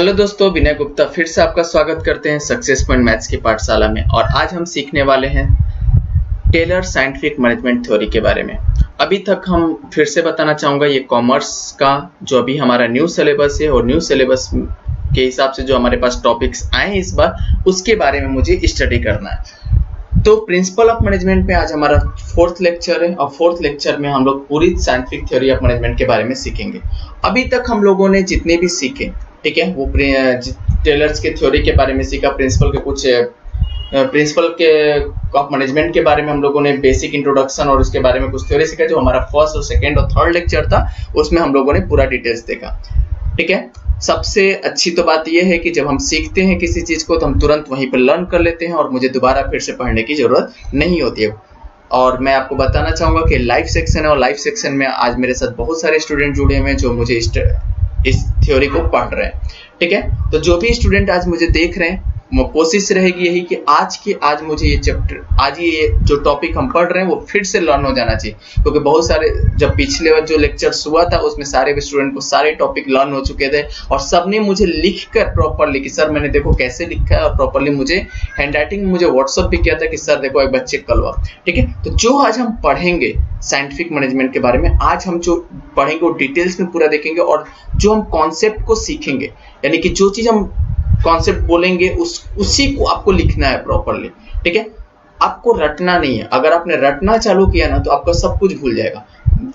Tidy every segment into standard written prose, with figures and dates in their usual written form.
Hello दोस्तों, विनय गुप्ता फिर से आपका स्वागत करते हैं सक्सेस पॉइंट मैथ्स की पाठशाला में। और आज हम सीखने वाले हैं टेलर साइंटिफिक मैनेजमेंट थ्योरी के बारे में। अभी तक हम फिर से बताना चाहूँगा, ये कॉमर्स का जो अभी हमारा न्यू सिलेबस है और न्यू सिलेबस के हिसाब से जो हमारे पास टॉपिक्स आए हैं इस बार, उसके बारे में मुझे स्टडी करना है। तो प्रिंसिपल ऑफ मैनेजमेंट में आज हमारा 4th लेक्चर है और 4th लेक्चर में हम लोग पूरी साइंटिफिक थ्योरी ऑफ मैनेजमेंट के बारे में सीखेंगे। अभी तक हम लोगों ने जितने भी सीखे, ठीक है, वो टेलर्स के थ्योरी के बारे में सीखा, प्रिंसिपल के कुछ प्रिंसिपल के ऑफ मैनेजमेंट के बारे में हम लोगों ने बेसिक इंट्रोडक्शन और उसके बारे में कुछ थ्योरी सीखा। जो हमारा फर्स्ट और सेकंड और थर्ड लेक्चर था उसमें हम लोगों ने पूरा डिटेल्स देखा, ठीक है। सबसे अच्छी तो बात यह है कि जब हम सीखते हैं किसी चीज को तो हम तुरंत वहीं पर लर्न कर लेते हैं और मुझे दोबारा फिर से पढ़ने की जरूरत नहीं होती है। और मैं आपको बताना चाहूंगा कि लाइव सेक्शन है और लाइव सेक्शन में आज मेरे साथ बहुत सारे स्टूडेंट जुड़े हुए हैं जो मुझे इस थ्योरी को पढ़ रहे हैं, ठीक है। तो जो भी स्टूडेंट आज मुझे देख रहे हैं, कोशिश रहेगी यही कि आज मुझे ये चैप्टर, आज ये जो टॉपिक हम पढ़ रहे हैं वो फिर से लर्न हो जाना चाहिए। क्योंकि बहुत सारे जब पिछले जो लेक्चर्स हुआ था उसमें सारे स्टूडेंट को सारे टॉपिक लर्न हो चुके थे और सबने मुझे लिखकर प्रॉपरली कि सर मैंने देखो कैसे लिखा है, और प्रॉपरली मुझे हैंड राइटिंग मुझे व्हाट्सअप भी किया था कि सर देखो एक बच्चे कलवा, ठीक है। तो जो आज हम पढ़ेंगे साइंटिफिक मैनेजमेंट के बारे में, आज हम जो पढ़ेंगे वो डिटेल्स में पूरा देखेंगे और जो हम कॉन्सेप्ट को सीखेंगे, यानी कि जो चीज हम कॉन्सेप्ट बोलेंगे उसी को आपको लिखना है प्रॉपरली, ठीक है। आपको रटना नहीं है। अगर आपने रटना चालू किया ना तो आपका सब कुछ भूल जाएगा।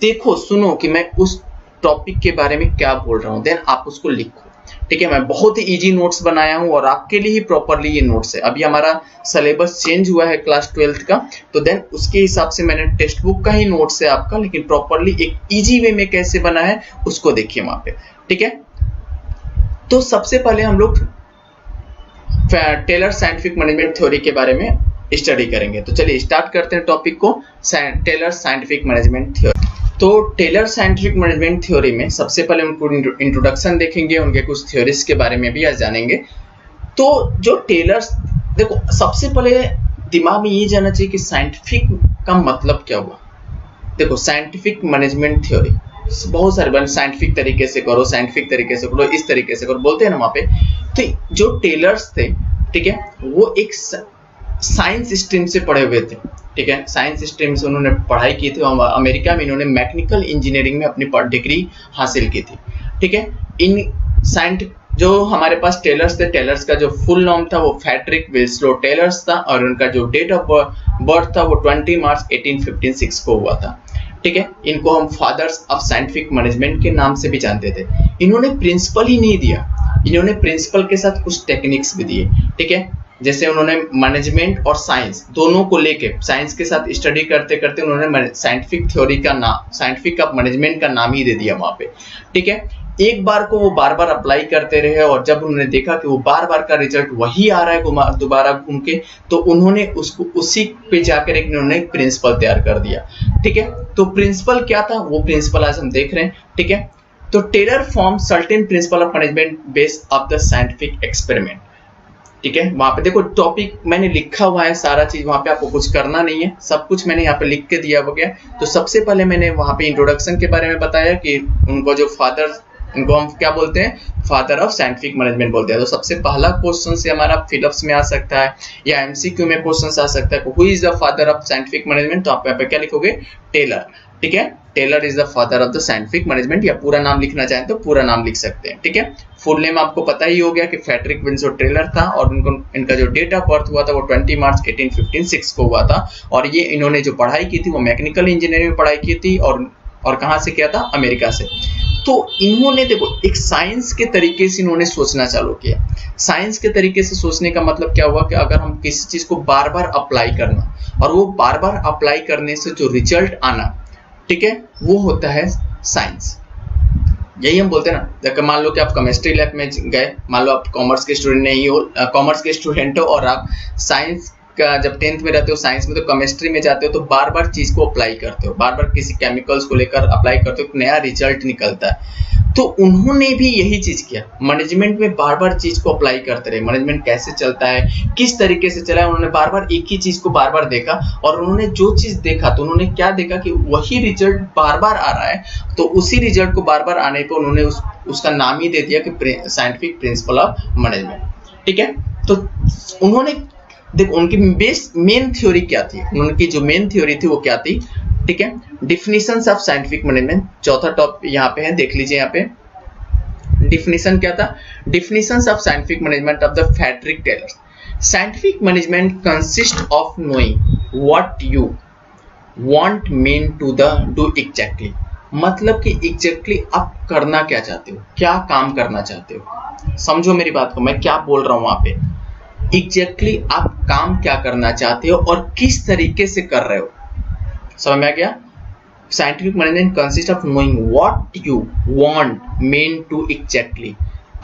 देखो सुनो कि मैं उस टॉपिक के बारे में क्या बोल रहा हूँ, देन आप उसको लिखो, ठीक है। मैं बहुत ही इजी नोट्स बनाया हूँ और आपके लिए ही प्रॉपरली ये नोट्स है। अभी हमारा सिलेबस चेंज हुआ है क्लास 12th का, तो देन उसके हिसाब से मैंने टेक्स्ट बुक का ही नोट्स है आपका, लेकिन प्रॉपरली एक इजी वे में कैसे बना है उसको देखिए वहां पे, ठीक है। तो सबसे पहले हम लोग टेलर साइंटिफिक मैनेजमेंट थ्योरी के बारे में स्टडी करेंगे। तो चलिए स्टार्ट करते हैं टॉपिक को, टेलर साइंटिफिक मैनेजमेंट थ्योरी। तो टेलर साइंटिफिक मैनेजमेंट थ्योरी में सबसे पहले उनको इंट्रोडक्शन देखेंगे, उनके कुछ थ्योरीज के बारे में भी आज जानेंगे। तो जो टेलर्स, देखो सबसे पहले दिमाग में ये जाना चाहिए कि साइंटिफिक का मतलब क्या हुआ। देखो साइंटिफिक मैनेजमेंट थ्योरी बहुत सारे साइंटिफिक तरीके से करो, साइंटिफिक तरीके से करो, इस तरीके से करो, बोलते हैं ना वहां पे। तो जो टेलर्स थे, ठीक है, वो एक साइंस स्ट्रीम से पढ़े हुए थे, ठीक है। साइंस स्ट्रीम से उन्होंने पढ़ाई की थी। अमेरिका में इन्होंने मैकेनिकल इंजीनियरिंग में अपनी डिग्री हासिल की थी, ठीक है। इन जो हमारे पास टेलर्स थे, टेलर्स का जो फुल नाम था वो फ्रेडरिक विल्सलो टेलर्स था और उनका जो डेट ऑफ बर्थ था वो 20 मार्च 1856 को हुआ था, ठीक है। इनको हम फादर्स ऑफ साइंटिफिक मैनेजमेंट के नाम से भी जानते थे। इन्होंने प्रिंसिपल ही नहीं दिया, इन्होंने प्रिंसिपल के साथ कुछ टेक्निक्स भी दिए, ठीक है। जैसे उन्होंने मैनेजमेंट और साइंस दोनों को लेके साइंस के साथ स्टडी करते करते उन्होंने साइंटिफिक थ्योरी का नाम, साइंटिफिक ऑफ मैनेजमेंट का नाम ही दे दिया वहां पे, ठीक है। एक बार को वो बार बार अप्लाई करते रहे और जब उन्होंने देखा कि वो बार बार का रिजल्ट वही आ रहा है दोबारा घूम के, तो उन्होंने उसको उसी पे जाकर एक प्रिंसिपल तैयार कर दिया, ठीक है। तो प्रिंसिपल क्या था, वो प्रिंसिपल आज हम देख रहे हैं, ठीक है। तो Taylor form certain principle of management based of the scientific experiment, ठीक है। वहां पे देखो टॉपिक मैंने लिखा हुआ है, सारा चीज वहां पे आपको कुछ करना नहीं है, सब कुछ मैंने यहाँ पे लिख के दिया हो गया। तो सबसे पहले मैंने वहां पे इंट्रोडक्शन के बारे में बताया कि उनको जो फादर, इनको हम क्या बोलते हैं, फादर ऑफ साइंटिफिक मैनेजमेंट बोलते हैं। तो सबसे पहला क्वेश्चन से हमारा फिलअप्स में आ सकता है या एमसीक्यू में क्वेश्चन आ सकता है, who is the father of scientific management. तो आप यहाँ पे क्या लिखोगे, टेलर, ठीक है। Taylor is the father of the scientific management, या पूरा नाम लिखना चाहें तो पूरा नाम लिख सकते हैं, ठीक है। फुल नेम आपको पता ही हो गया कि फ्रेडरिक विल्सलो टेलर था और इनका जो डेट ऑफ बर्थ हुआ था वो 20 मार्च 1856 को हुआ था। और ये इन्होंने जो पढ़ाई की थी वो मैकेनिकल इंजीनियरिंग में पढ़ाई की थी और कहाँ से किया था, अमेरिका से। तो इन्होंने देखो एक साइंस के तरीके से इन्होंने सोचना चालू किया। साइंस के तरीके से सोचने का मतलब क्या हुआ कि अगर हम किसी चीज को बार बार अप्लाई करना और वो बार बार अप्लाई करने से जो रिजल्ट आना, ठीक है, वो होता है साइंस। यही हम बोलते हैं ना, मान लो कि आप केमिस्ट्री लैब में गए, मान लो आप कॉमर्स के स्टूडेंट नहीं हो, कॉमर्स के स्टूडेंट हो और आप साइंस का जब 10th में रहते हो, साइंस में तो केमिस्ट्री में जाते हो, तो बार बार चीज को अप्लाई करते हो, बार बार किसी केमिकल्स को लेकर अप्लाई करते हो, नया रिजल्ट निकलता है। तो उन्होंने भी यही चीज किया, मैनेजमेंट में बार बार चीज को अप्लाई करते रहे, मैनेजमेंट कैसे चलता है, किस तरीके से चला है, उन्होंने बार बार एक ही चीज को बार बार देखा, और उन्होंने जो चीज देखा तो उन्होंने क्या देखा कि वही रिजल्ट बार बार आ रहा है, तो उसी रिजल्ट को बार बार आने पे उन्होंने उसका नाम ही दे दिया कि साइंटिफिक प्रिंसिपल ऑफ मैनेजमेंट। ठीक है, तो उन्होंने देखो उनकी मेन थ्योरी क्या थी, उनकी जो मेन थ्योरी थी वो क्या थी। ठीक है, डिफिनेशंस ऑफ साइंटिफिक मैनेजमेंट, चौथा टॉपिक यहाँ पे है, देख लीजिए यहाँ पे डिफिनेशन क्या था। Definitions of scientific management of the Frederick Taylor. Scientific management consist of knowing what you want mean to the do exactly, मतलब कि एग्जैक्टली आप करना क्या चाहते हो, क्या काम करना चाहते हो। समझो मेरी बात को, मैं क्या बोल रहा हूँ वहां पे, एग्जैक्टली आप काम क्या करना चाहते हो और किस तरीके से कर रहे हो। समझ में आ गया। Scientific management consist of knowing what you want mean to exactly,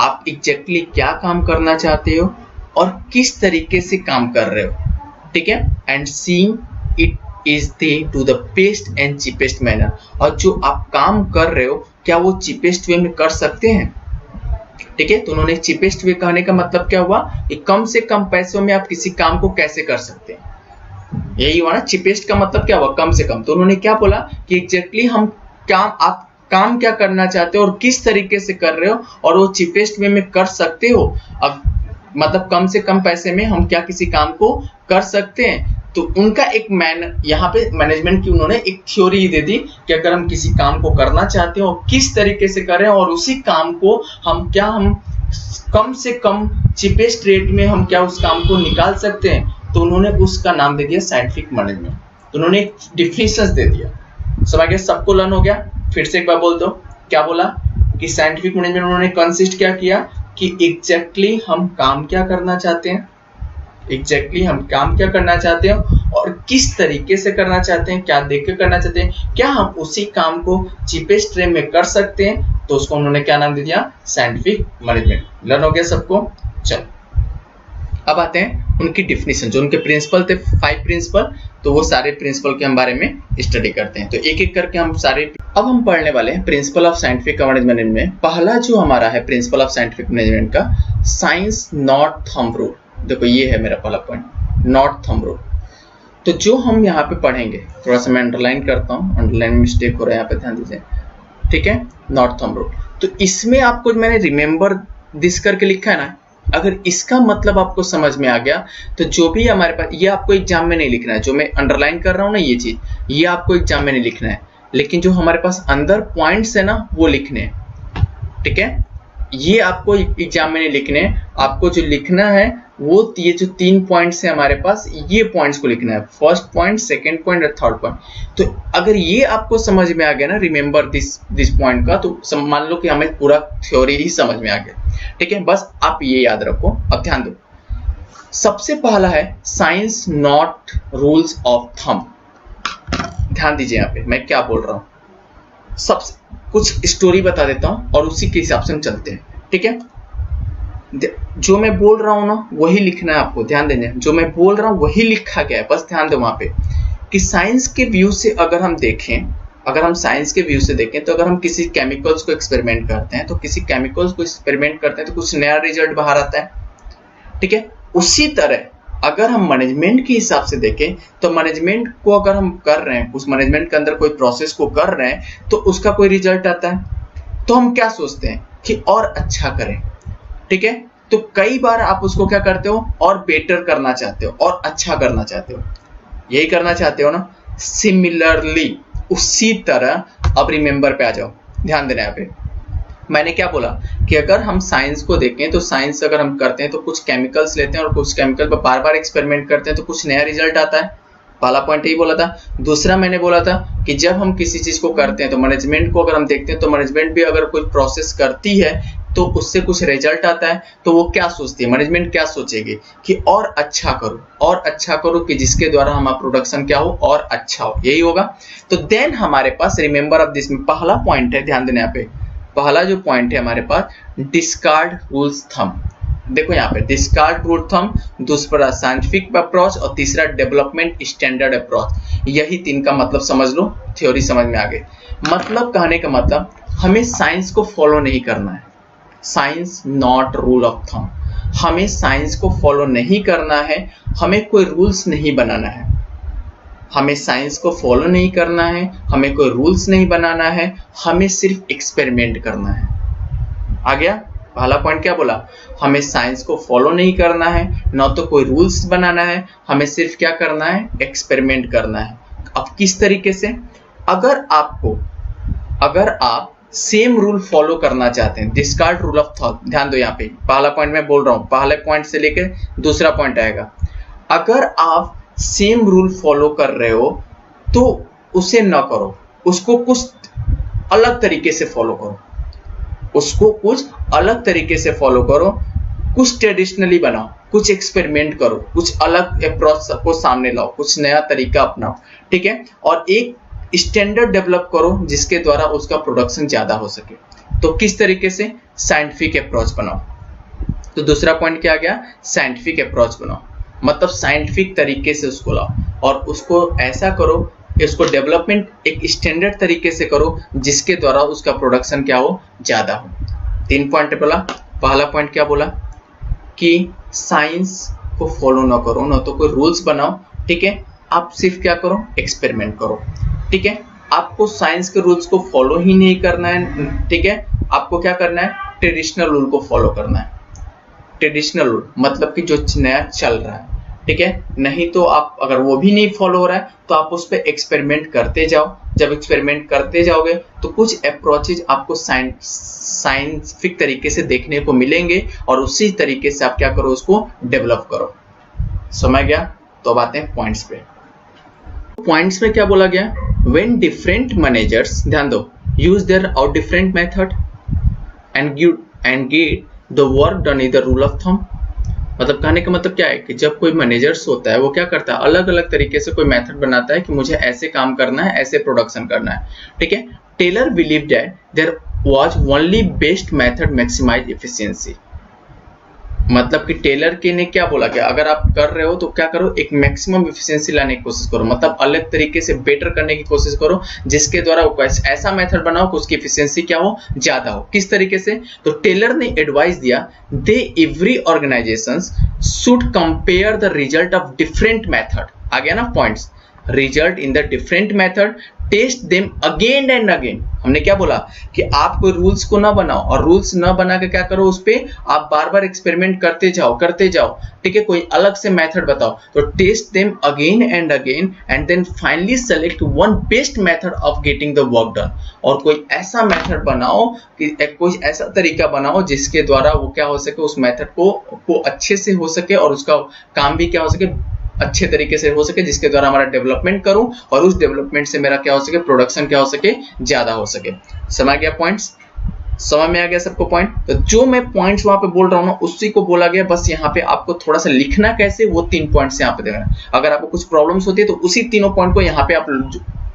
आप एग्जैक्टली क्या काम करना चाहते हो और किस तरीके से काम कर रहे हो। ठीक है, and seeing it is the two the best and cheapest manner, और जो आप काम कर रहे हो क्या वो चीपेस्ट वे में कर सकते हैं। ठीक है, तो उन्होंने चीपेस्ट वे कहने का मतलब क्या हुआ कि कम से कम पैसों में आप किसी काम को कैसे कर सकते हैं, यही हुआ ना। चीपेस्ट का मतलब क्या हुआ, कम से कम। तो उन्होंने क्या बोला कि एग्जैक्टली हम आप काम क्या करना चाहते हो और किस तरीके से कर रहे हो और वो चीपेस्ट वे में कर सकते हो। अब मतलब कम से कम पैसे में हम क्या किसी काम को कर सकते हैं। तो उनका एक यहाँ पे मैनेजमेंट की उन्होंने एक थ्योरी दे दी कि अगर हम किसी काम को करना चाहते हो किस तरीके से करें और उसी काम को हम कम से कम चीपेस्ट रेट में हम क्या उस काम को निकाल सकते हैं, तो उन्होंने उसका नाम दे दिया साइंटिफिक मैनेजमेंट। तो उन्होंने एक डिफिनेशंस दे दिया। समझ गया, सबको लर्न हो गया। फिर से एक बार बोल दो, क्या बोला कि साइंटिफिक मैनेजमेंट उन्होंने कंसिस्ट क्या किया कि एग्जैक्टली हम काम क्या करना चाहते हैं, एग्जैक्टली हम काम क्या करना चाहते हैं और किस तरीके से करना चाहते हैं, क्या देख के करना चाहते हैं, क्या हम उसी काम को चीपेस्ट रेट में कर सकते हैं, तो उसको उन्होंने क्या नाम दे दिया, साइंटिफिक मैनेजमेंट। लर्न हो गया सबको। चलो अब आते हैं उनकी डिफिनेशन, जो उनके प्रिंसिपल थे 5 प्रिंसिपल, तो वो सारे प्रिंसिपल के हम बारे में स्टडी करते हैं। तो एक एक करके हम सारे अब हम पढ़ने वाले हैं प्रिंसिपल ऑफ साइंटिफिक मैनेजमेंट में। पहला जो हमारा है प्रिंसिपल ऑफ साइंटिफिक मैनेजमेंट का, साइंस नॉट थंब रूल। देखो ये है मेरा पहला पॉइंट, नॉट थंब रूल। तो जो हम यहाँ पे पढ़ेंगे, थोड़ा सा मैं अंडरलाइन करता हूँ, अंडरलाइन मिस्टेक हो रहा है यहाँ पे, ध्यान दीजिए। ठीक है, नॉट थंब रूल। तो इसमें आपको मैंने रिमेंबर दिस करके लिखा है ना, अगर इसका मतलब आपको समझ में आ गया तो जो भी हमारे पास, ये आपको एग्जाम में नहीं लिखना है, जो मैं अंडरलाइन कर रहा हूँ ना ये चीज, ये आपको एग्जाम में नहीं लिखना है, लेकिन जो हमारे पास अंदर पॉइंट्स है ना वो लिखने हैं। ठीक है, ये आपको एग्जाम में नहीं लिखने हैं, आपको जो लिखना है वो ये जो 3 पॉइंट्स है हमारे पास, ये पॉइंट्स को लिखना है, फर्स्ट पॉइंट, सेकंड पॉइंट और थर्ड पॉइंट। तो अगर ये आपको समझ में आ गया ना, रिमेंबर दिस पॉइंट का, तो मान लो कि हमें पूरा थ्योरी ही समझ में आ गया। ठीक है, बस आप ये याद रखो। अब ध्यान दो, सबसे पहला है science not rules of thumb. ध्यान दीजिए यहाँ पे मैं क्या बोल रहा हूँ, सबसे कुछ स्टोरी बता देता हूँ और उसी के हिसाब से हम चलते हैं। ठीक है, जो मैं बोल रहा हूँ ना वही लिखना है आपको, ध्यान देना, जो मैं बोल रहा हूँ वही लिखा गया है, बस ध्यान दो वहां पे कि साइंस के व्यू से अगर हम देखें, अगर हम साइंस के व्यू से देखें, तो अगर हम किसी केमिकल्स को एक्सपेरिमेंट करते हैं, तो किसी केमिकल्स को एक्सपेरिमेंट करते हैं तो कुछ नया रिजल्ट बाहर आता है। ठीक है, उसी तरह अगर हम मैनेजमेंट के हिसाब से देखें, तो मैनेजमेंट को अगर हम कर रहे हैं, उस मैनेजमेंट के अंदर कोई प्रोसेस को कर रहे हैं, तो उसका कोई रिजल्ट आता है, तो हम क्या सोचते हैं कि और अच्छा करें। ठीक है, तो कई बार आप उसको क्या करते हो, और बेटर करना चाहते हो और अच्छा करना चाहते हो, यही करना चाहते हो ना। सिमिलरली उसी तरह, अब रिमेंबर पे आ जाओ, ध्यान देना यहाँ पे मैंने क्या बोला कि अगर हम साइंस को देखें, तो साइंस अगर हम करते हैं तो कुछ केमिकल्स लेते हैं और कुछ केमिकल पर बार बार एक्सपेरिमेंट करते हैं तो कुछ नया रिजल्ट आता है। पहला पॉइंट यही बोला था। दूसरा मैंने बोला था कि जब हम किसी चीज को करते हैं, तो मैनेजमेंट को अगर हम देखते हैं, तो मैनेजमेंट भी अगर कोई प्रोसेस करती है तो उससे कुछ रिजल्ट आता है, तो वो क्या सोचती है, मैनेजमेंट क्या सोचेगी कि और अच्छा करो, और अच्छा करो, कि जिसके द्वारा हमारा प्रोडक्शन क्या हो और अच्छा हो, यही होगा। तो देन हमारे पास रिमेंबर ऑफ दिस में पहला पॉइंट है, ध्यान देना यहाँ पे, पहला जो पॉइंट है हमारे पास, डिस्कार्ड रूल्स थंब। देखो यहाँ पे डिस्कार्ड रूल थंब, दूसरा साइंटिफिक अप्रोच और तीसरा डेवलपमेंट स्टैंडर्ड अप्रोच। यही 3 का मतलब समझ लो, थ्योरी समझ में आ गई। मतलब कहने का मतलब हमें साइंस को फॉलो नहीं करना है। Science not rule of thumb. हमें साइंस को फॉलो नहीं करना है, हमें कोई रूल्स नहीं बनाना है। हमें साइंस को फॉलो नहीं करना है, हमें कोई रूल्स नहीं बनाना है, हमें सिर्फ एक्सपेरिमेंट करना है। आ गया? पहला पॉइंट क्या बोला? हमें साइंस को फॉलो नहीं करना है, ना तो कोई रूल्स बनाना है, हमें सिर्फ क्या करना है? एक्सपेरिमेंट करना है। अब किस तरीके से? अगर आप सेम रूल फॉलो करना चाहते हैं, डिस्कार्ड रूल ऑफ थॉट, ध्यान दो यहाँ पे, पहला पॉइंट मैं बोल रहा हूँ, पहले पॉइंट से लेकर दूसरा पॉइंट आएगा। अगर आप सेम रूल फॉलो कर रहे हो तो उसे ना करो, उसको कुछ अलग तरीके से फॉलो करो, उसको कुछ अलग तरीके से फॉलो करो, कुछ ट्रेडिशनली बनाओ, कुछ एक्सपेरिमेंट करो, कुछ अलग अप्रोच को सामने लाओ, कुछ नया तरीका अपनाओ, ठीक है, और एक स्टैंडर्ड डेवलप करो जिसके द्वारा उसका प्रोडक्शन ज्यादा हो सके। तो किस तरीके से? साइंटिफिक अप्रोच बनाओ। तो दूसरा पॉइंट क्या आ गया? साइंटिफिक अप्रोच बनाओ, मतलब साइंटिफिक तरीके से उसको लाओ और उसको ऐसा करो कि उसको डेवलपमेंट एक स्टैंडर्ड तरीके से करो जिसके द्वारा उसका प्रोडक्शन क्या हो? ज्यादा हो। 3 पॉइंट बोला। पहला पॉइंट क्या बोला? कि साइंस को फॉलो ना करो, ना तो कोई रूल्स बनाओ, ठीक है, आप सिर्फ क्या करो? एक्सपेरिमेंट करो, ठीक है। आपको साइंस के रूल्स को फॉलो ही नहीं करना है, ठीक है, आपको क्या करना है? ट्रेडिशनल रूल को फॉलो करना है। ट्रेडिशनल रूल मतलब कि जो नया चल रहा है, ठीक है, नहीं तो आप अगर वो भी नहीं फॉलो हो रहा है तो आप उस पर एक्सपेरिमेंट करते जाओ। जब एक्सपेरिमेंट करते जाओगे तो कुछ अप्रोचेज आपको साइंटिफिक तरीके से देखने को मिलेंगे और उसी तरीके से आप क्या करो? उसको डेवलप करो। समझ गया? तो अब आते हैं पॉइंट्स पे। पॉइंट्स में क्या बोला गया? When different managers, ध्यान दो, use their or different method and get the work done in the rule of thumb। मतलब कहने का मतलब क्या है कि जब कोई मैनेजर्स होता है वो क्या करता है? अलग अलग तरीके से कोई मेथड बनाता है कि मुझे ऐसे काम करना है, ऐसे प्रोडक्शन करना है, ठीक है। Taylor believe that there was only best method maximise efficiency. मतलब कि टेलर के ने क्या बोला कि अगर आप कर रहे हो तो क्या करो? एक मैक्सिमम एफिशिएंसी लाने की कोशिश करो, मतलब अलग तरीके से बेटर करने की कोशिश करो जिसके द्वारा ऐसा मेथड बनाओ कि उसकी एफिशिएंसी क्या हो? ज्यादा हो। किस तरीके से? तो टेलर ने एडवाइस दिया, they every organisations should compare the result of different method. आ गया ना points? Result in the different method, test them again and again. हमने क्या बोला कि आप कोई रूल्स को ना बनाओ और रूल्स ना बना के क्या करो? उस पे आप बार बार एक्सपेरिमेंट करते जाओ, ठीक है, कोई अलग से मेथड बताओ। तो test them again and then finally select one best method of getting the work done. और कोई ऐसा मेथड बनाओ कि कोई ऐसा तरीका बनाओ जिसके द्वारा वो क्या हो सके? उस मेथड को अच्छे से हो सके और उसका काम भी क्या हो सके? अच्छे तरीके से हो सके, जिसके द्वारा हमारा डेवलपमेंट करूं और उस डेवलपमेंट से मेरा क्या हो सके? प्रोडक्शन क्या हो सके? ज्यादा हो सके। समझ गया पॉइंट्स? समझ में आ गया सबको पॉइंट? तो जो मैं पॉइंट्स वहां पे बोल रहा हूं ना उसी को बोला गया, बस यहाँ पे आपको थोड़ा सा लिखना कैसे वो 3 पॉइंट्स यहाँ पे देना। अगर आपको कुछ प्रॉब्लम्स होती है तो उसी तीनों पॉइंट को यहाँ पे आप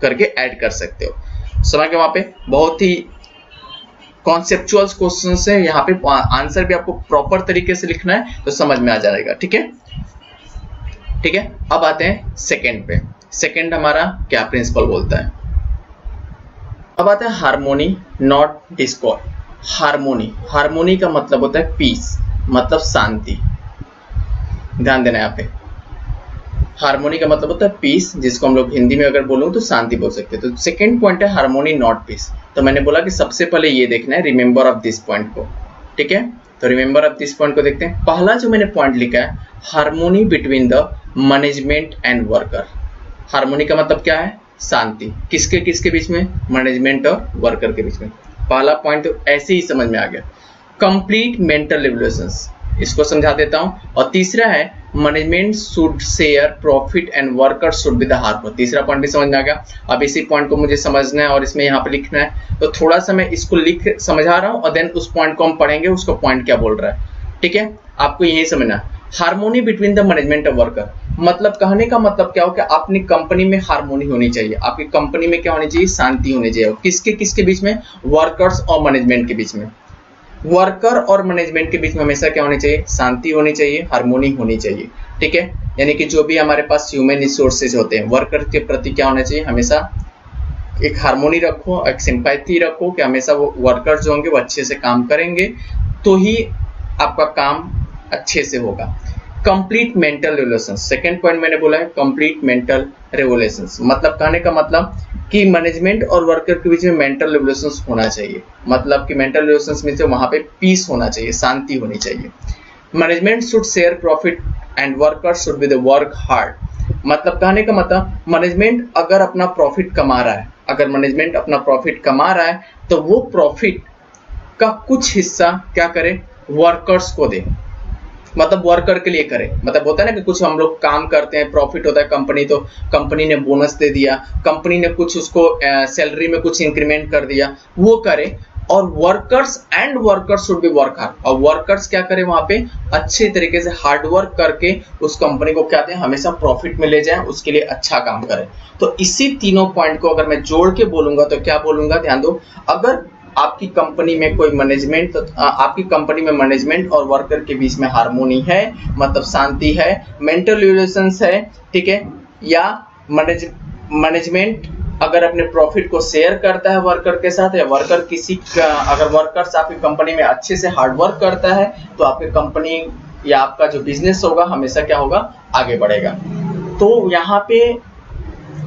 करके ऐड कर सकते हो। समझ गया? वहां पे बहुत ही कॉन्सेप्चुअल क्वेश्चन है, यहाँ पे आंसर भी आपको प्रॉपर तरीके से लिखना है तो समझ में आ जाएगा, ठीक है। ठीक है, अब आते हैं सेकंड पे। सेकंड हमारा क्या प्रिंसिपल बोलता है? अब आते हैं हार्मोनी नॉट डिस्कॉर्ड। हार्मोनी का मतलब होता है पीस, मतलब शांति। ध्यान देना यहाँ पे, हार्मोनी का मतलब होता है पीस, जिसको हम लोग हिंदी में अगर बोलूं तो शांति बोल सकते हैं। तो सेकंड पॉइंट है हार्मोनी नॉट पीस। तो मैंने बोला कि सबसे पहले ये देखना है, रिमेंबर ऑफ दिस पॉइंट को, ठीक है। तो रिमेंबर ऑफ दिस पॉइंट को देखते हैं। पहला जो मैंने पॉइंट लिखा है, harmony between the management and worker. Harmony का मतलब क्या है? शांति। किसके किसके बीच में? मैनेजमेंट और वर्कर के बीच में। पहला पॉइंट तो ऐसे ही समझ में आ गया। कंप्लीट मेंटल इवोल्यूशंस, इसको समझा देता हूं। और तीसरा है management should share profit and worker should be the harmony. तीसरा पॉइंट भी समझ में आ गया। अब इसी पॉइंट को मुझे समझना है और इसमें यहाँ पे लिखना है। तो थोड़ा सा मैं इसको लिख समझा रहा हूँ और देन उस पॉइंट को हम पढ़ेंगे, उसको पॉइंट क्या बोल रहा है, ठीक है। आपको यही समझना है। हार्मोनी बिटवीन द मैनेजमेंट और वर्कर, मतलब कहने का मतलब क्या हो कि अपनी कंपनी में हार्मोनी होनी चाहिए, आपकी कंपनी में क्या होनी चाहिए? शांति होनी चाहिए। किसके किसके बीच में? वर्कर्स और मैनेजमेंट के बीच में। वर्कर और मैनेजमेंट के बीच में हमेशा क्या होनी चाहिए? शांति होनी चाहिए, हार्मोनी होनी चाहिए, ठीक है। यानी कि जो भी हमारे पास ह्यूमन रिसोर्सेज होते हैं, वर्कर के प्रति क्या होना चाहिए? हमेशा एक हार्मोनी रखो, एक सिंपैथी रखो कि हमेशा वो वर्कर्स जो होंगे वो अच्छे से काम करेंगे, तो ही आपका काम अच्छे से होगा। Complete mental regulations, second point मैंने बोला है कंप्लीट मेंटल रेगुलेशंस, मतलब कहने का मतलब कि मैनेजमेंट और वर्कर के बीच में मेंटल रेगुलेशंस होना चाहिए। मतलब कि मेंटल रेगुलेशंस मींस वहां पे पीस होना चाहिए, शांति होनी चाहिए। Management should share profit and workers should be the work hard, मतलब कहने का मतलब मैनेजमेंट अगर अपना प्रॉफिट कमा रहा है, अगर मैनेजमेंट अपना प्रॉफिट कमा रहा है तो वो प्रॉफिट का कुछ हिस्सा क्या करे, वर्कर्स को दे, मतलब वर्कर के लिए करे। मतलब होता है ना कि कुछ हम लोग काम करते हैं, प्रॉफिट होता है कंपनी, तो कंपनी ने बोनस दे दिया, कंपनी ने कुछ उसको सैलरी में कुछ इंक्रीमेंट कर दिया, वो करे। और workers and workers should be work hard, और वर्कर्स क्या करें वहां पे अच्छे तरीके से हार्ड वर्क करके उस कंपनी को क्या दें, हमेशा प्रॉफिट में ले जाएं, उसके लिए अच्छा काम करें। तो इसी तीनों पॉइंट को अगर मैं जोड़ के बोलूंगा तो क्या बोलूंगा, ध्यान दो, अगर आपकी कंपनी में कोई मैनेजमेंट, आपकी कंपनी में मैनेजमेंट और वर्कर के बीच में हार्मोनी है, मतलब शांति है, मेंटल रिलेशंस है, ठीक है, या मैनेजमेंट अगर अपने प्रॉफिट को शेयर करता है वर्कर के साथ, या वर्कर किसी का, अगर वर्कर्स आपकी कंपनी में अच्छे से हार्ड वर्क करता है तो आपकी कंपनी या आपका जो बिजनेस होगा हमेशा क्या होगा, आगे बढ़ेगा। तो यहाँ पे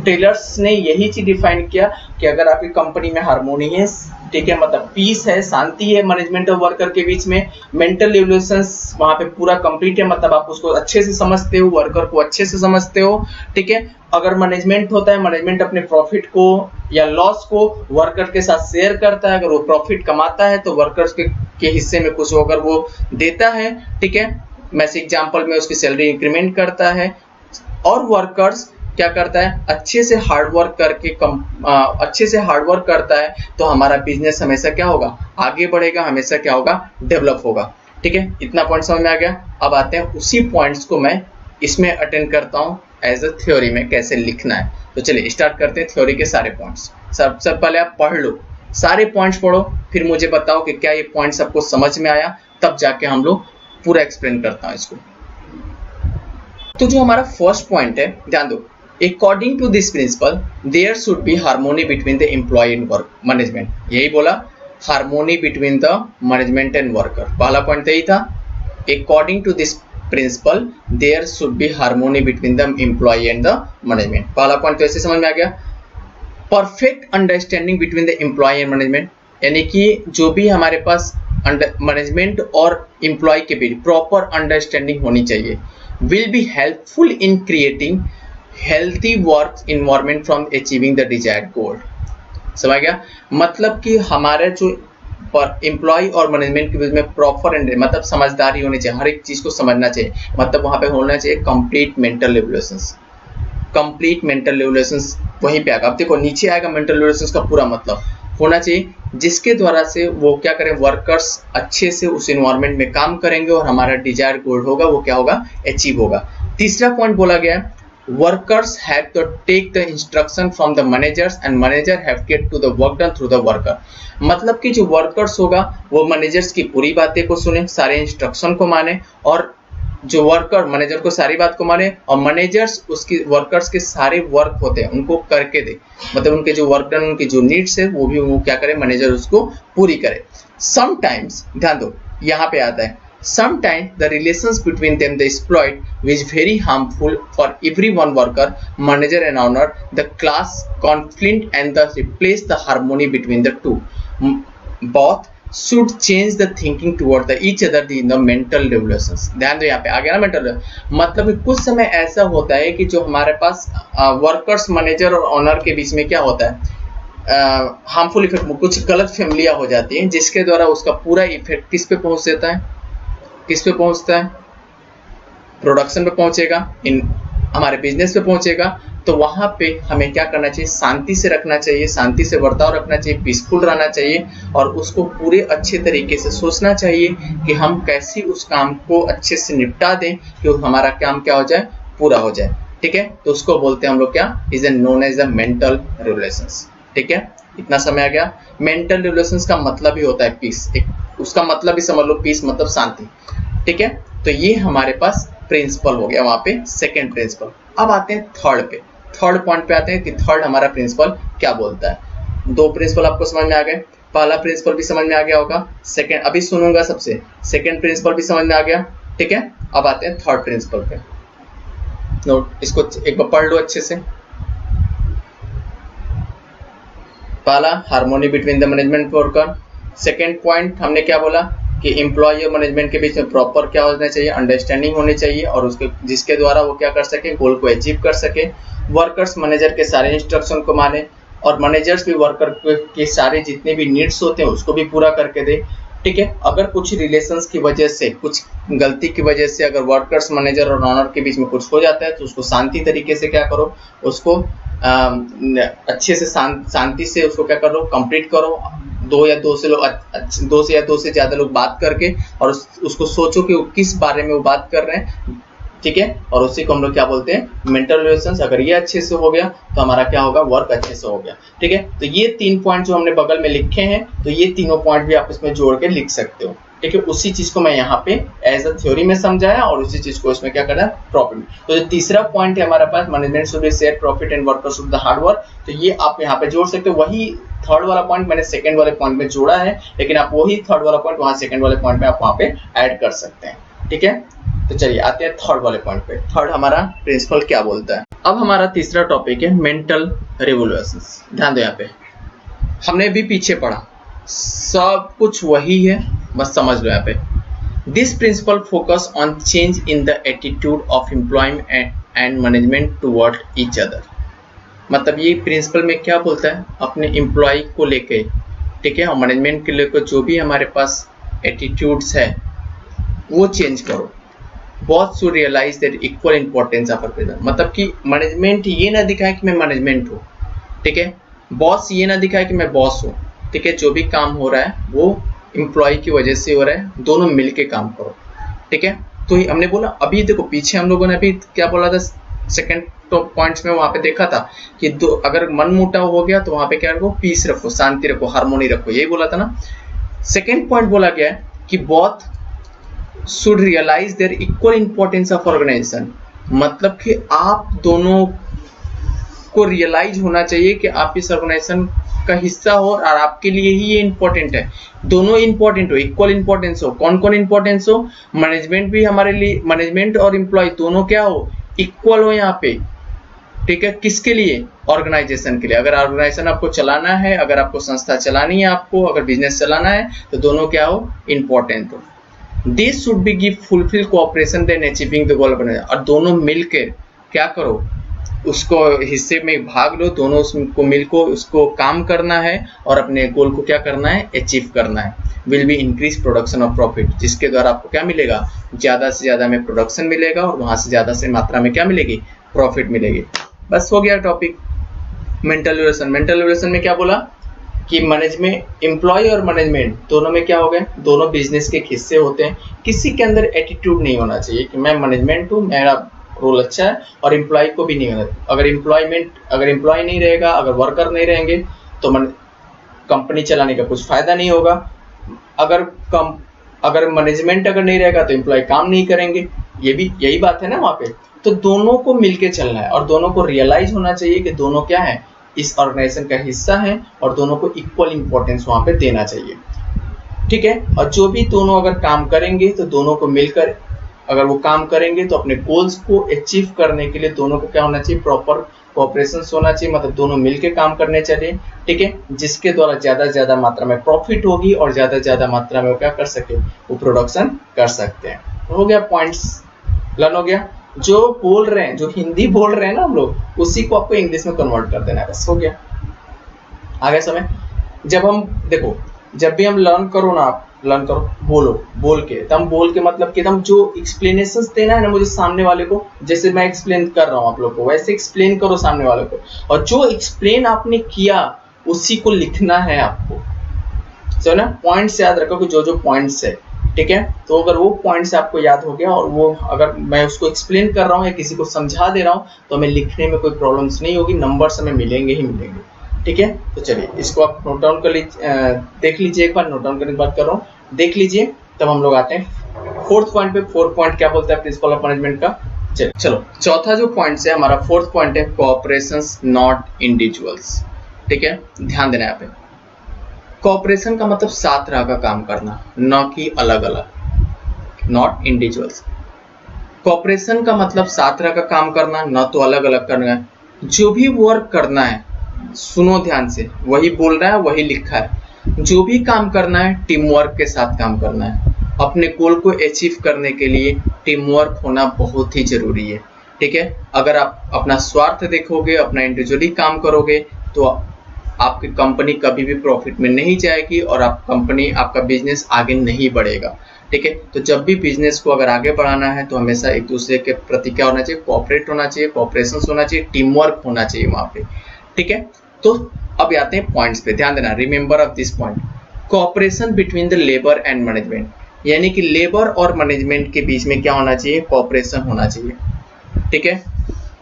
टेलर्स ने यही चीज डिफाइन किया कि अगर आपकी कंपनी में हार्मोनी है, ठीक है, मतलब पीस है, शांति है मैनेजमेंट और वर्कर के बीच में, मेंटल रिलेशंस वहां पे पूरा कंप्लीट है, मतलब आप उसको अच्छे से समझते हो, वर्कर को अच्छे से समझते हो, ठीक है। अगर मैनेजमेंट होता है, मैनेजमेंट अपने प्रॉफिट को या लॉस को वर्कर के साथ शेयर करता है, अगर वो प्रॉफिट कमाता है तो वर्कर्स के हिस्से में कुछ अगर वो देता है, ठीक है, मैं एग्जांपल में उसकी सैलरी इंक्रीमेंट करता है। और वर्कर्स क्या करता है, अच्छे से हार्ड वर्क करके अच्छे से हार्ड वर्क करता है तो हमारा बिजनेस हमेशा क्या होगा, आगे बढ़ेगा, हमेशा क्या होगा, डेवलप होगा, ठीक है। इतना पॉइंट समझ में आ गया। अब आते हैं उसी पॉइंट्स को मैं इसमें अटेंड करता हूँ एज अ थ्योरी में कैसे लिखना है। तो चलिए स्टार्ट करते हैं थ्योरी के सारे पॉइंट्स। सबसे पहले आप पढ़ लो, सारे पॉइंट्स पढ़ो, फिर मुझे बताओ कि क्या ये पॉइंट्स आपको समझ में आया, तब जाके हम लोग पूरा एक्सप्लेन करता हूँ इसको। तो जो हमारा फर्स्ट पॉइंट है, ध्यान दो, According to this principle, there should be harmony between the employee and work management. यही बोला, harmony between the management and worker। पहला पॉइंट यही था, According to this principle, there should be harmony between the employee and the management। पहला point तो ऐसे समझ में आ गया। Perfect understanding between the employee and management, यानी कि जो भी हमारे पास मैनेजमेंट और एम्प्लॉय के बीच प्रॉपर अंडरस्टैंडिंग होनी चाहिए, will be helpful in creating healthy work environment from achieving the desired goal. समझ गया, मतलब कि हमारे जो एम्प्लॉय और मैनेजमेंट के बीच में प्रॉपर मतलब समझदारी होनी चाहिए, हर एक चीज को समझना चाहिए, मतलब वहां पे होना चाहिए complete mental regulations. Complete mental regulations वहीं पे आएगा। अब देखो नीचे आएगा मेंटल रेगुलेशंस का पूरा मतलब होना चाहिए, जिसके द्वारा से वो क्या करें, वर्कर्स अच्छे से उस इन्वायरमेंट में काम करेंगे और हमारा डिजायर्ड गोल होगा वो क्या होगा, अचीव होगा। तीसरा पॉइंट बोला गया है, workers have to take the instruction from the managers and manager have get to the work done through the worker। मतलब कि जो वर्कर्स होगा वो मैनेजर्स की पूरी बातें को सुने, सारे इंस्ट्रक्शन को माने, और जो वर्कर मैनेजर को सारी बात को माने, और मैनेजर्स उसकी वर्कर्स के सारे वर्क होते हैं उनको करके दे, मतलब उनके जो वर्क डन, उनकी जो नीड्स है वो भी वो क्या करे, मैनेजर उसको पूरी करे। समटाइम्स, ध्यान दो यहाँ पे आता है, sometimes the relations between them the exploit is very harmful for every one worker, manager and owner, the class conflict and the replace the harmony between the two, both should change the thinking toward the each other in the mental regulations। ध्यान दो यहाँ पे आ गया ना mental, मतलब कि कुछ समय ऐसा होता है कि जो हमारे पास वर्कर्स मैनेजर और ओनर के बीच में क्या होता है, हार्मफुल इफेक्ट, कुछ गलत फैमिलियां हो जाती हैं, जिसके द्वारा उसका पूरा इफेक्ट किस पे पहुंच देता है, किस पे पहुंचता है, प्रोडक्शन पे पहुंचेगा, इन हमारे बिजनेस पे पहुंचेगा। तो वहां पे हमें क्या करना चाहिए, शांति से रखना चाहिए, शांति से बर्ताव रखना चाहिए, पीसफुल रहना चाहिए, और उसको पूरे अच्छे तरीके से सोचना चाहिए कि हम कैसे उस काम को अच्छे से निपटा दें कि हमारा काम क्या हो जाए, पूरा हो जाए, ठीक है। तो उसको बोलते हैं हम लोग क्या, is known as a mental regulations, ठीक है। इतना समय आ गया। मेंटल रेगुलेशंस का मतलब ही होता है पीस, उसका मतलब ही समझ लो, पीस मतलब शांति, ठीक है। तो ये हमारे पास प्रिंसिपल हो गया वहां पे, सेकंड प्रिंसिपल। अब आते हैं थर्ड पे। थर्ड पॉइंट पे आते हैं कि थर्ड हमारा प्रिंसिपल क्या बोलता है। दो प्रिंसिपल आपको समझ में आ गए, पहला प्रिंसिपल भी समझ में आ गया होगा, सेकंड अभी सुनूंगा सबसे, सेकंड प्रिंसिपल भी समझ में आ गया, ठीक है। अब आते हैं थर्ड प्रिंसिपल पे। नोट इसको एक बार पढ़ लो अच्छे से। पहला harmony between the management worker, second point हमने क्या बोला कि एम्प्लॉय और मैनेजमेंट के बीच में प्रॉपर क्या होना चाहिए, अंडरस्टैंडिंग होनी चाहिए और उसके जिसके द्वारा वो क्या कर सके, गोल को अचीव कर सके। वर्कर्स मैनेजर के सारे इंस्ट्रक्शन को माने और मैनेजर्स भी वर्कर के सारे जितने भी नीड्स होते हैं उसको भी पूरा करके दे, ठीक है। अगर कुछ रिलेशंस की वजह से, कुछ गलती की वजह से अगर वर्कर्स मैनेजर और ऑनर के बीच में कुछ हो जाता है तो उसको शांति तरीके से क्या करो, उसको अच्छे से शांति से उसको क्या करो, कंप्लीट करो। दो या दो से ज्यादा लोग बात करके और उसको सोचो कि वो किस बारे में वो बात कर रहे हैं, ठीक है। और उसी को हम लोग क्या बोलते हैं, मेंटल रिलेशंस। अगर ये अच्छे से हो गया तो हमारा क्या होगा, वर्क अच्छे से हो गया, ठीक है। तो ये 3 पॉइंट जो हमने बगल में लिखे हैं, तो ये तीनों पॉइंट भी आप इसमें जोड़ के लिख सकते हो, ठीक है। उसी चीज को मैं यहाँ पे एज अ थ्योरी में समझाया और उसी चीज को इसमें क्या करना है, प्रॉफिट। तो जो तीसरा पॉइंट है हमारे पास, management should be share profit and workers should the hard work, तो ये आप यहाँ पे जोड़ सकते हो। वही थर्ड वाला पॉइंट मैंने सेकंड वाले पॉइंट में जोड़ा है, लेकिन आप वही थर्ड वाला पॉइंट वहां सेकंड वाले पॉइंट में आप वहां पे ऐड कर सकते हैं, ठीक है। तो चलिए आते हैं थर्ड वाले पॉइंट पे, थर्ड हमारा प्रिंसिपल क्या बोलता है। अब हमारा तीसरा टॉपिक है मेंटल रिवोल्यूशंस। ध्यान दो, यहाँ पे हमने भी पीछे पढ़ा, सब कुछ वही है, बस समझ लो यहाँ पे। This principle focus on change in the attitude of employment and management toward each other. मतलब ये प्रिंसिपल में क्या बोलता है, अपने एम्प्लॉय को लेके, ठीक है, और मैनेजमेंट के लेकर जो भी हमारे पास एटीट्यूड्स है वो चेंज करो। Boss should realise that equal importance of present. मतलब कि मैनेजमेंट ये ना दिखाए कि मैं मैनेजमेंट हूँ, ठीक है। बॉस ये ना दिखाए कि मैं बॉस हूँ, ठीक है। जो भी काम हो रहा है वो एम्प्लॉय की वजह से हो रहा है, दोनों मिलके काम करो, ठीक है। तो हमने बोला, अभी देखो पीछे हम लोगों ने अभी क्या बोला था, सेकंड पॉइंट्स में वहां पे देखा था कि अगर मन मुटाव हो गया तो वहां पे क्या रखो, पीस रखो, शांति रखो, हार्मोनी रखो, यही बोला था ना। सेकंड पॉइंट बोला गया है कि both should realise their equal importance of organisation. मतलब कि आप दोनों को रियलाइज होना चाहिए कि आप इस ऑर्गेनाइजेशन का हिस्सा हो और आपके लिए ही ये इंपॉर्टेंट है। दोनों इंपॉर्टेंट हो, इक्वल इंपॉर्टेंस हो। कौन कौन इंपॉर्टेंस हो, मैनेजमेंट भी हमारे लिए, मैनेजमेंट और एम्प्लॉय दोनों क्या हो, इक्वल हो यहाँ पे, ठीक है। किसके लिए, ऑर्गेनाइजेशन के लिए। अगर ऑर्गेनाइजेशन आपको चलाना है, अगर आपको संस्था चलानी है, आपको अगर बिजनेस चलाना है, तो दोनों क्या हो, इंपॉर्टेंट हो। This should be give fulfil cooperation then achieving the goal. और दोनों मिलकर क्या करो, उसको हिस्से में भाग लो, दोनों उसको मिलकर उसको काम करना है और अपने गोल को क्या करना है, अचीव करना है। Will be increase production of profit, जिसके द्वारा आपको क्या मिलेगा, ज्यादा से ज्यादा में प्रोडक्शन मिलेगा और वहां से ज्यादा से मात्रा में क्या मिलेगी, प्रॉफिट मिलेगी। बस हो गया topic mental relation. Mental relation में क्या बोला कि मैनेजमेंट, एम्प्लॉय और मैनेजमेंट दोनों में क्या हो गए, दोनों बिजनेस के हिस्से होते हैं। किसी के अंदर एटीट्यूड नहीं होना चाहिए कि मैं मैनेजमेंट हूँ, मेरा रोल अच्छा है, और एम्प्लॉय को भी नहीं होना। अगर एम्प्लॉय नहीं रहेगा, अगर वर्कर नहीं रहेंगे तो कंपनी चलाने का कुछ फायदा नहीं होगा। अगर मैनेजमेंट अगर नहीं रहेगा तो एम्प्लॉय काम नहीं करेंगे। ये भी यही बात है ना वहाँ पे। तो दोनों को मिलके चलना है और दोनों को रियलाइज होना चाहिए कि दोनों क्या है, इस ऑर्गेनाइजेशन का हिस्सा है और दोनों को इक्वल इंपॉर्टेंस वहां पे देना चाहिए, ठीक है। और जो भी दोनों अगर काम करेंगे तो दोनों को मिलकर अगर वो काम करेंगे तो अपने गोल्स को अचीव करने के लिए दोनों को क्या होना चाहिए, प्रॉपर कोऑपरेशन होना चाहिए। मतलब दोनों मिलकर काम करने चाहिए, ठीक है, जिसके द्वारा ज्यादा से ज्यादा मात्रा में प्रॉफिट होगी और ज्यादा से ज्यादा मात्रा में वो क्या कर सके, वो प्रोडक्शन कर सकते हैं। हो गया, पॉइंट्स लर्न हो गया। जो बोल रहे हैं, जो हिंदी बोल रहे हैं ना हम लोग, उसी को आपको इंग्लिश में कन्वर्ट कर देना है, बस हो गया। आ गया समय। जब हम देखो, जब भी हम लर्न करो ना, आप लर्न करो, बोल के, तब बोल के मतलब कि तुम जो एक्सप्लेनेशंस देना है ना मुझे सामने वाले को, जैसे मैं एक्सप्लेन कर रहा हूँ आप लोग को, वैसे एक्सप्लेन करो सामने वाले को। और जो एक्सप्लेन आपने किया उसी को लिखना है आपको, सो ना, पॉइंट्स याद रखो कि जो जो पॉइंट्स है, ठीक है। तो अगर वो पॉइंट्स आपको याद हो गया और वो अगर मैं उसको एक्सप्लेन कर रहा हूँ या किसी को समझा दे रहा हूँ तो हमें लिखने में कोई प्रॉब्लम्स नहीं होगी, नंबर्स हमें मिलेंगे ही मिलेंगे, ठीक है। तो चलिए इसको आप नोट डाउन कर लीजिए, देख लीजिए एक बार, नोट डाउन करने की बात कर रहा हूँ, देख लीजिए। तब हम लोग आते हैं फोर्थ पॉइंट पे। फोर्थ पॉइंट क्या बोलता है प्रिंसिपल ऑफ मैनेजमेंट का, चलो चौथा जो पॉइंट है हमारा, फोर्थ पॉइंट है कोऑपरेशंस नॉट इंडिविजुअल्स। ठीक है, ध्यान देना यहाँ पे। कोऑपरेशन का मतलब साथ रह का काम करना, न कि अलग अलग, नॉट इंडिविजुअल्स। कोऑपरेशन का मतलब साथ रह का काम करना, न तो अलग अलग करना है। जो भी वर्क करना है, सुनो ध्यान से, वही बोल रहा है वही लिखा है, जो भी काम करना है टीम वर्क के साथ काम करना है। अपने गोल को अचीव करने के लिए टीम वर्क होना बहुत ही जरूरी है। ठीक है, अगर आप अपना स्वार्थ देखोगे, अपना इंडिविजुअली काम करोगे, तो आपकी कंपनी कभी भी प्रॉफिट में नहीं जाएगी और आपका बिजनेस आगे नहीं बढ़ेगा। ठीक है, तो जब भी बिजनेस को अगर आगे बढ़ाना है तो हमेशा एक दूसरे के प्रति क्या होना चाहिए, कोऑपरेट होना चाहिए, कोऑपरेशन होना चाहिए, टीम वर्क होना चाहिए वहां पे। ठीक है, तो अब आते हैं पॉइंट्स पे, ध्यान देना, remember of this point. Cooperation between the labour and management, यानी कि लेबर और मैनेजमेंट के बीच में क्या होना चाहिए, कोऑपरेशन होना चाहिए। ठीक है,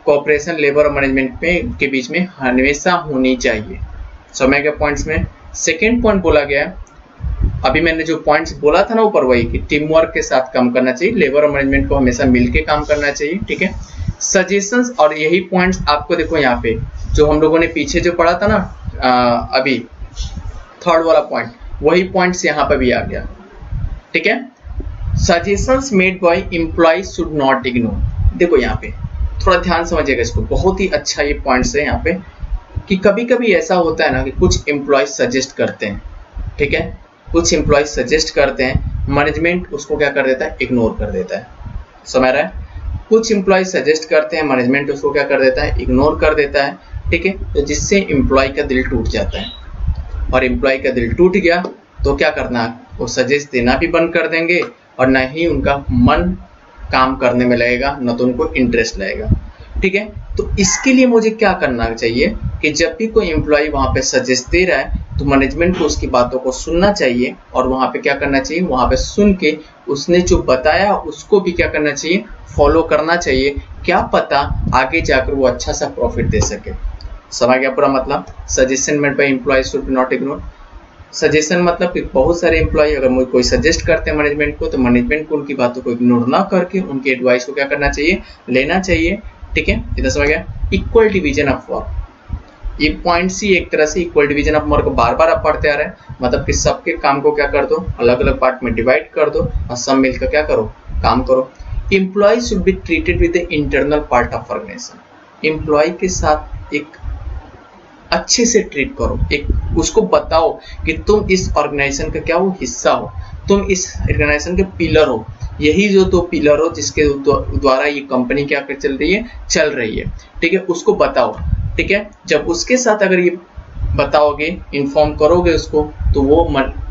कोऑपरेशन लेबर और मैनेजमेंट के बीच में हमेशा होनी चाहिए। समय के पॉइंट्स में सेकेंड पॉइंट बोला गया है, अभी मैंने जो पॉइंट्स बोला था ना ऊपर, वही कि टीम वर्क के साथ काम करना चाहिए, लेबर और मैनेजमेंट को हमेशा मिलके काम करना चाहिए। ठीक है, सजेशंस, और यही पॉइंट्स आपको देखो यहाँ पे जो हम लोगों ने पीछे जो पढ़ा था ना, अभी थर्ड वाला पॉइंट, वही पॉइंट्स यहाँ पे भी आ गया। ठीक है, suggestions made by employee should not ignore. देखो यहाँ पे थोड़ा ध्यान समझिएगा इसको, बहुत ही अच्छा ये पॉइंट्स है यहाँ पे, कि कभी कभी ऐसा होता है ना कि कुछ एम्प्लॉय सजेस्ट करते हैं। ठीक है, कुछ एम्प्लॉय सजेस्ट करते हैं, मैनेजमेंट उसको क्या कर देता है, इग्नोर कर देता है। समझ रहा है, कुछ एम्प्लॉय सजेस्ट करते हैं, मैनेजमेंट उसको क्या कर देता है, इग्नोर कर देता है। ठीक है, तो जिससे एम्प्लॉय का दिल टूट जाता है, और एम्प्लॉय का दिल टूट गया तो क्या करना, वो सजेस्ट देना भी बंद कर देंगे और न ही उनका मन काम करने में लगेगा, न तो उनको इंटरेस्ट लगेगा। ठीक है, तो इसके लिए मुझे क्या करना चाहिए कि जब भी कोई एम्प्लॉय वहां पे सजेस्ट दे रहा है तो मैनेजमेंट को उसकी बातों को सुनना चाहिए, और वहां पे क्या करना चाहिए, वहां पे सुन के उसने जो बताया उसको भी क्या करना चाहिए, फॉलो करना चाहिए। क्या पता आगे जाकर वो अच्छा सा प्रॉफिट दे सके। समझ गया पूरा मतलब, suggestion made by employee should be not ignore. सजेशन मतलब कि बहुत सारे एम्प्लॉय अगर मुझे कोई सजेस्ट करते हैं मैनेजमेंट को, तो मैनेजमेंट को उनकी बातों को इग्नोर ना करके उनकी एडवाइस को क्या करना चाहिए, लेना चाहिए। ठीक है, इतना समझ गया। इक्वल डिवीजन ऑफ वर्क, ये पॉइंट्स ही एक तरह से इक्वल डिवीजन ऑफ वर्क बार बार आप पढ़ते आ रहे हैं, मतलब कि सबके काम को क्या कर दो, अलग अलग पार्ट में डिवाइड कर दो और सब मिलकर क्या करो, काम करो। Employee should be treated with the internal part of organisation. Employee के साथ एक अच्छे से ट्रीट करो, एक उसको बताओ कि तुम इस ऑर्गेनाइजेशन का क्या हो, हिस्सा हो, तुम इस ऑर्गेनाइजेशन के पिलर हो, यही जो दो पिलर हो जिसके द्वारा ये कंपनी क्या कर चल रही है। ठीक है, उसको बताओ। ठीक है, जब उसके साथ अगर ये बताओगे, इन्फॉर्म करोगे उसको, तो वो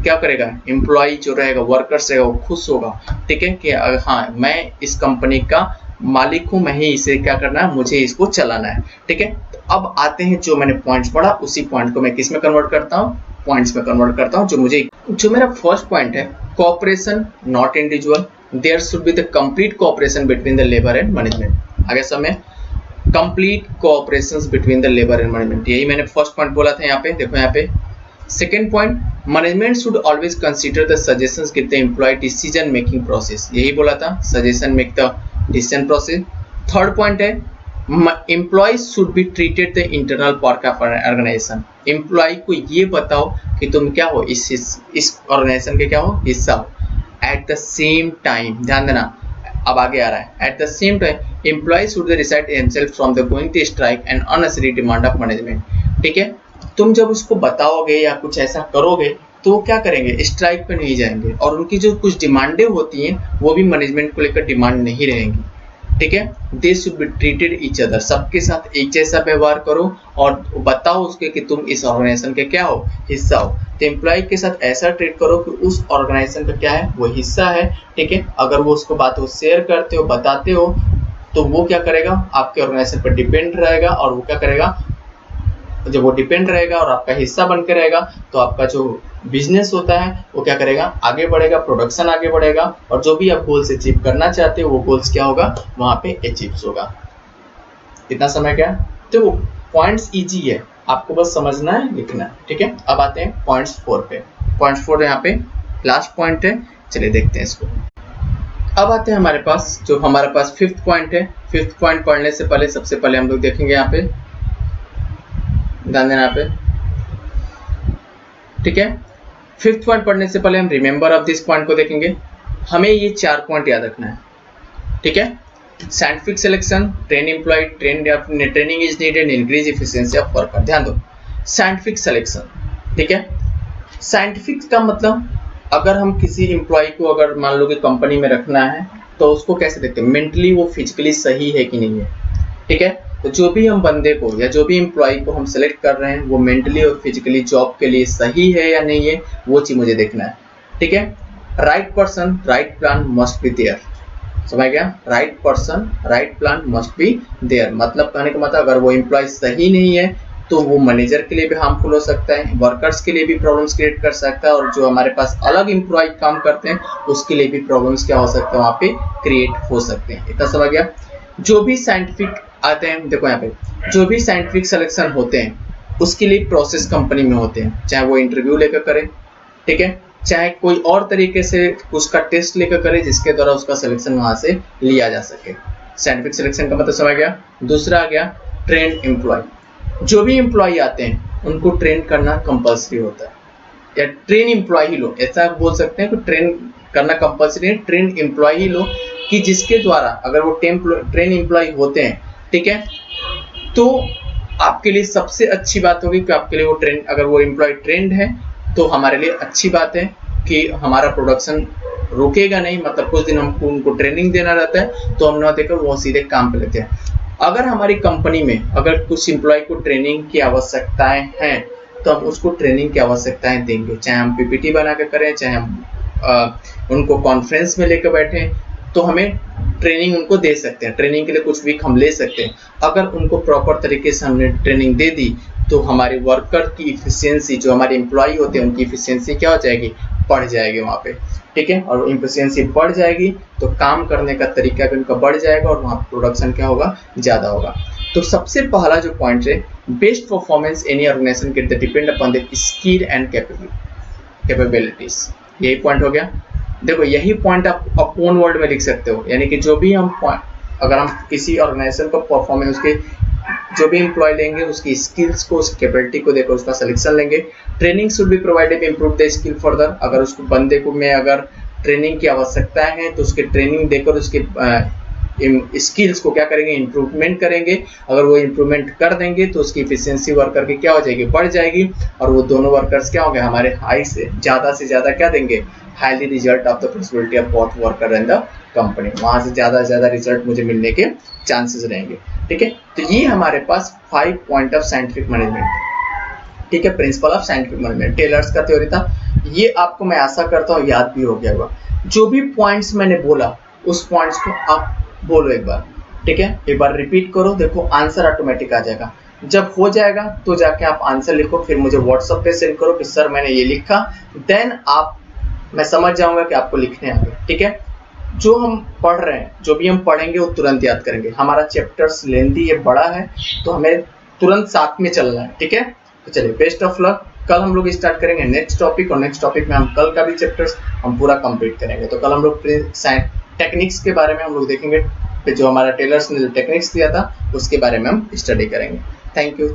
क्या करेगा, एम्प्लॉय जो रहेगा, वर्कर्स रहेगा, वो खुश होगा। ठीक है, कि हाँ मैं इस कंपनी का मालिक हूँ, मैं ही इसे क्या करना है, मुझे इसको चलाना है। ठीक है, तो अब आते हैं जो मैंने पॉइंट्स पढ़ा, उसी पॉइंट को मैं किस में कन्वर्ट करता हूँ, पॉइंट्स में कन्वर्ट करता हूँ। जो मेरा फर्स्ट पॉइंट है, cooperation not individual, there should be the complete cooperation between the labour and management. आगे समय complete cooperations between the labour and management, यही मैंने फर्स्ट पॉइंट बोला था। यहाँ पे देखो, यहाँ पे second point, management should always consider the suggestions give the employ decision making process, यही बोला था, suggestion make the decision process. Third point है, employees should be treated the internal part of organisation. Employ को ये बताओ कि तुम क्या हो, इस ऑर्गेनाइजेशन के क्या हो, हिस्सा हो। एट द सेम टाइम, ध्यान देना, अब आगे आ रहा है, at the same time employees should reside himself from the going to strike and unnecessary demand of management. ठीक है, तुम जब उसको बताओगे या कुछ ऐसा करोगे तो वो क्या करेंगे, स्ट्राइक पे नहीं जाएंगे, और उनकी जो कुछ डिमांडें होती हैं वो भी मैनेजमेंट को लेकर डिमांड नहीं रहेंगी। ठीक है, they should be treated each other, सबके साथ एक जैसा व्यवहार करो और बताओ उसके कि तुम इस ऑर्गेनाइजेशन के क्या हो, हिस्सा हो। तो एम्प्लॉय के साथ ऐसा ट्रीट करो कि उस ऑर्गेनाइजेशन का क्या है, वो हिस्सा है। ठीक है, अगर वो उसको बात शेयर करते हो, बताते हो, तो वो क्या करेगा, आपके ऑर्गेनाइजेशन पर डिपेंड रहेगा, और वो क्या करेगा, जब वो डिपेंड रहेगा और आपका हिस्सा बन के रहेगा, तो आपका जो बिजनेस होता है वो क्या करेगा, आगे बढ़ेगा, प्रोडक्शन आगे बढ़ेगा, और जो भी आप गोल्स अचीव करना चाहते हो वो गोल्स क्या होगा, वहां पे अचीव होगा। इतना समय क्या, तो पॉइंट्स इजी है, आपको बस समझना है, लिखना है। ठीक है, अब आते हैं पॉइंट्स 4 पे। पॉइंट्स 4 यहाँ पे लास्ट पॉइंट है, चलिए देखते हैं इसको। अब आते हैं हमारे पास, जो हमारे पास फिफ्थ पॉइंट है। फिफ्थ पॉइंट पढ़ने से पहले सबसे पहले हम लोग देखेंगे यहाँ पे, ध्यान देना यहाँ पे, ठीक है। फिफ्थ पॉइंट पढ़ने से पहले हम रिमेंबर ऑफ दिस पॉइंट को देखेंगे। हमें ये 4 पॉइंट याद रखना है, ठीक है। Scientific selection, train employee, training is needed, increase efficiency of worker. ध्यान दो, साइंटिफिक सिलेक्शन, ठीक है। साइंटिफिक का मतलब, अगर हम किसी एम्प्लॉय को अगर मान लो कि कंपनी में रखना है तो उसको कैसे देखते हैं, मेंटली वो फिजिकली सही है कि नहीं है, ठीक है। तो जो भी हम बंदे को या जो भी एम्प्लॉय को हम सेलेक्ट कर रहे हैं वो मेंटली और फिजिकली जॉब के लिए सही है या नहीं है, वो चीज मुझे देखना है, ठीक है। Right person, right plan must be there, समझ गया। Right person, right plan must be there, मतलब कहने का मतलब, अगर वो एम्प्लॉय सही नहीं है तो वो मैनेजर के लिए भी हार्मफुल हो सकता है, वर्कर्स के लिए भी प्रॉब्लम्स क्रिएट कर सकता है, और जो हमारे पास अलग एम्प्लॉय काम करते हैं उसके लिए भी प्रॉब्लम्स क्या हो सकते हैं, वहाँ पे क्रिएट हो सकते हैं। इतना समझ गया। जो भी साइंटिफिक आते हैं, देखो यहाँ पे जो भी साइंटिफिक सिलेक्शन होते हैं उसके लिए प्रोसेस कंपनी में होते हैं, चाहे वो इंटरव्यू लेकर करे, ठीक है, चाहे कोई और तरीके से उसका टेस्ट लेकर करे जिसके द्वारा उसका सिलेक्शन वहां से लिया जा सके। साइंटिफिक सिलेक्शन का मतलब समझ गया। दूसरा आ गया ट्रेन एम्प्लॉय। जो भी एम्प्लॉय आते हैं उनको ट्रेन करना कंपल्सरी होता है, या ट्रेन एम्प्लॉय ही लो, ऐसा बोल सकते हैं कि ट्रेन करना कंपल्सरी है, ट्रेन एम्प्लॉय ही लो, कि जिसके द्वारा अगर वो ट्रेन एम्प्लॉय होते हैं, ठीक है, तो आपके लिए सबसे अच्छी बात होगी कि आपके लिए वो ट्रेन, अगर वो एम्प्लॉय ट्रेंड है तो हमारे लिए अच्छी बात है कि हमारा प्रोडक्शन रुकेगा नहीं, मतलब कुछ दिन हमको उनको ट्रेनिंग देना रहता है तो हम ना देकर वो सीधे काम पे लेते हैं। अगर हमारी कंपनी में अगर कुछ एम्प्लॉय को ट्रेनिंग की आवश्यकताएं हैं तो हम उसको ट्रेनिंग की आवश्यकताएं देंगे, चाहे हम पीपीटी बना के करें, चाहे हम उनको कॉन्फ्रेंस में लेकर बैठे, तो हमें ट्रेनिंग उनको दे सकते हैं। ट्रेनिंग के लिए कुछ वीक हम ले सकते हैं। अगर उनको प्रॉपर तरीके से हमने ट्रेनिंग दे दी तो हमारे वर्कर की इफिशियंसी, जो हमारे एम्प्लॉय होते हैं उनकी इफिशियंसी क्या हो जाएगी, बढ़ जाएगी वहाँ पे, ठीक है। और इफिशियंसी बढ़ जाएगी तो काम करने का तरीका भी उनका बढ़ जाएगा और वहाँ प्रोडक्शन क्या होगा, ज़्यादा होगा। तो सबसे पहला जो पॉइंट है, बेस्ट परफॉर्मेंस एनी ऑर्गेनाइजेशन के depend upon the skill and capabilities, यही पॉइंट हो गया। देखो यही पॉइंट आप अपॉन वर्ड में लिख सकते हो, यानी कि जो भी हम अगर हम किसी ऑर्गेनाइजेशन को परफॉर्मेंस, उसके जो भी एम्प्लॉय लेंगे उसकी स्किल्स को, उसकी कैपेबिलिटी को देखकर उसका सिलेक्शन लेंगे। Training should be provided improve the skill further, अगर उसको बंदे को में अगर ट्रेनिंग की आवश्यकता है तो उसके ट्रेनिंग देकर उसके स्किल्स को क्या करेंगे, इम्प्रूवमेंट करेंगे। अगर वो इम्प्रूवमेंट कर देंगे तो उसकी इफिशियंसी वर्कर की क्या हो जाएगी, बढ़ जाएगी, और वो दोनों वर्कर्स क्या होंगे, हमारे हाई से ज़्यादा क्या देंगे, highly result of the possibility of both worker and the company, वहां से ज़्यादा से ज़्यादा रिजल्ट मुझे मिलने के चांसेस रहेंगे, ठीक है। तो ये हमारे पास 5 पॉइंट ऑफ साइंटिफिक मैनेजमेंट, ठीक है, principle of scientific management, Taylor's का थ्योरी था। ये आपको मैं आशा करता हूँ याद भी हो गया होगा। जो भी पॉइंट्स मैंने बोला उस पॉइंट्स को आप बोलो एक बार, ठीक है, एक बार रिपीट करो, देखो आंसर ऑटोमेटिक आ जाएगा। जब हो जाएगा तो जाके आप आंसर लिखो, फिर मुझे व्हाट्सएप पे सेंड करो कि सर मैंने ये लिखा, देन मैं समझ जाऊंगा कि आपको लिखने आ गया, ठीक है। जो हम पढ़ रहे हैं, जो भी हम पढ़ेंगे वो तुरंत याद करेंगे। हमारा चैप्टर्स लेंथी है, बड़ा है, तो हमें तुरंत साथ में चलना है, ठीक है। तो चलिए, बेस्ट ऑफ लक। कल हम लोग स्टार्ट करेंगे नेक्स्ट टॉपिक, और नेक्स्ट टॉपिक में हम कल का भी चैप्टर्स हम पूरा कंप्लीट करेंगे। तो कल हम लोग टेक्निक्स के बारे में हम लोग देखेंगे, जो हमारा टेलर्स ने जो टेक्निक्स दिया था उसके बारे में हम स्टडी करेंगे। Thank you.